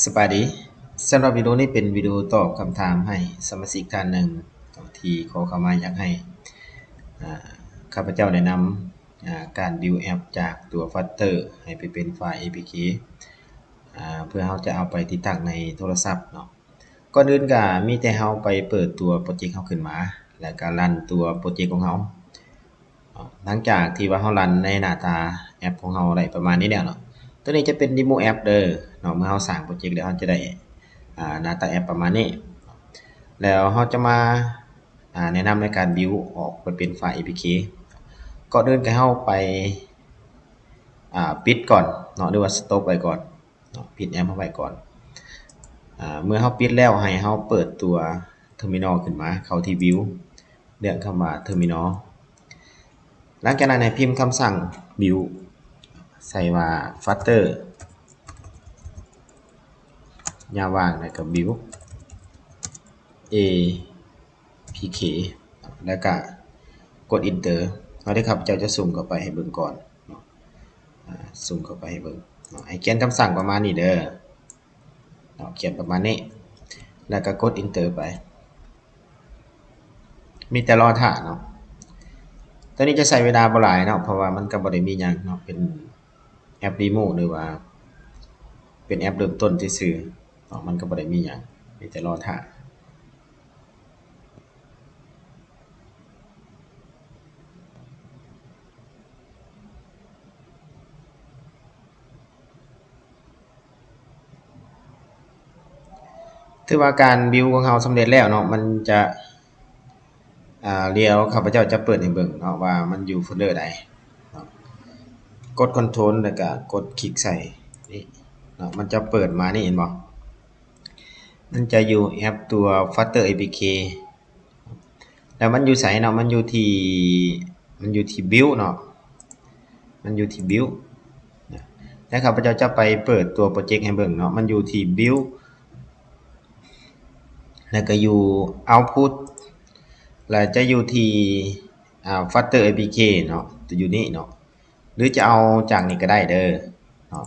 สบายดีสำหรับวิดีโอนี้เป็นวิดีโอตอบคำถามให้สมาชิกท่านหนึ่งที่ขอเข้ามาอยากให้ข้าพเจ้าแนะนำการ build แอปจากตัว Flutter ให้ไปเป็นไฟล์ APK เพื่อเราจะเอาไปติดตั้งในโทรศัพท์เนาะก่อนอื่นก็มีแต่เราไปเปิดตัวโปรเจกต์เราขึ้นมาแล้วก็รันตัวโปรเจกต์ของเราหลังจากที่ว่าเรารันในหน้าตาแอปของเราได้ประมาณนี้แล้วเนาะตัวนี้จะเป็น demo app เด้อเนาะเมื่อเราสร้างโปรเจกต์แล้วเราจะได้หน้าตาแอปประมาณนี้แล้วเราจะมาแนะนำในการ build ออกไปเป็นไฟล์ APK ก่อนอื่นก็เราไปปิดก่อนเนาะหรือว่า stop ไว้ก่อนเนาะปิดแอปเอาไว้ก่อนเมื่อเราปิดแล้วให้เราเปิดตัว terminal ขึ้นมาเข้าที่ view เลือกคำว่า terminal หลังจากนั้นให้พิมพ์คำสั่ง build ใส่ว่า flutter ยาวางแล้วก็ build apk แล้วก็กด enter เอาได้ครับเจ้าจะซูมเข้าไปให้เบิ่งก่อนซูมเข้าไปให้เบิ่งให้เขียนคำสั่งประมาณนี้เด้อเขียนประมาณนี้แล้วก็กด enter ไปมีแต่รอท่าเนาะตอนนี้จะใช้เวลาบ่หลายเนาะเพราะว่ามันก็บ่ได้มีหยังเนาะเป็นแอป demo หรือว่าเป็นแอปเริ่มต้นซื่อๆเนาะมันก็บ่ได้มีหยังมีแต่รอท่าถือว่าการบิลของเราสำเร็จแล้วเนาะมันจะเดี๋ยวข้าพเจ้าจะเปิดให้เบิ่งเนาะว่ามันอยู่โฟลเดอร์ใดเนาะกด Ctrl แล้วก็กดคลิกใส่นี่เนาะมันจะเปิดมานี่เห็นบ่มันจะอยู่แอปตัว Flutter APK แล้วมันอยู่ไสเนาะมันอยู่ที่ build เนาะมันอยู่ที่ build แล้วข้าพเจ้าจะไปเปิดตัวโปรเจกต์ให้เบิ่งเนาะมันอยู่ที่ build แล้วก็อยู่ output แล้วจะอยู่ที่Flutter APK เนาะจะอยู่นี่เนาะหรือจะเอาจากนี้ก็ได้เด้อเนาะ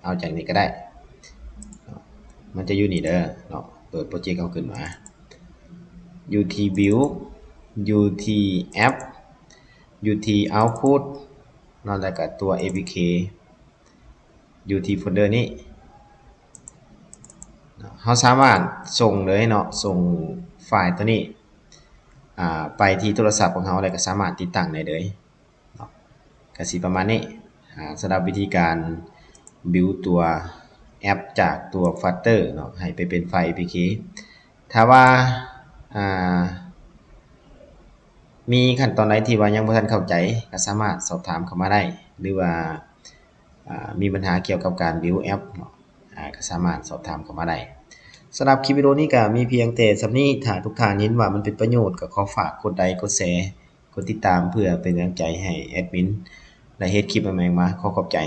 เอาจากนี้ก็ได้มันจะอยู่นี่เด้อเนาะเปิดโปรเจกต์เอาขึ้นมาอยู่ที่ build อยู่ที่ app อยู่ที่ output เนาะแล้วก็ตัว APK อยู่ที่โฟลเดอร์นี้เราสามารถส่งเลยเนาะส่งไฟล์ตัวนี้ไปที่โทรศัพท์ของเราแล้วก็สามารถติดตั้งได้เลยเนาะก็สิประมาณนี้สำหรับวิธีการ build ตัวแอปจากตัว Flutter เนาะให้ไปเป็นไฟล์ APK ถ้าว่ามีขั้นตอนใดที่ว่ายังบ่ทันเข้าใจก็สามารถสอบถามเข้ามาได้หรือว่ามีปัญหาเกี่ยวกับการ build แอปเนาะก็สามารถสอบถามเข้ามาได้สำหรับคลิปวิดีโอนี้ก็มีเพียงแต่ส่ำนี้ถ้าทุกท่านเห็นว่ามันเป็นประโยชน์ก็ขอฝากกดไลค์กดแชร์กดติดตามเพื่อเป็นกำลังใจให้แอดมินได้เฮ็ดคลิปใหม่ๆมาขอขอบใจ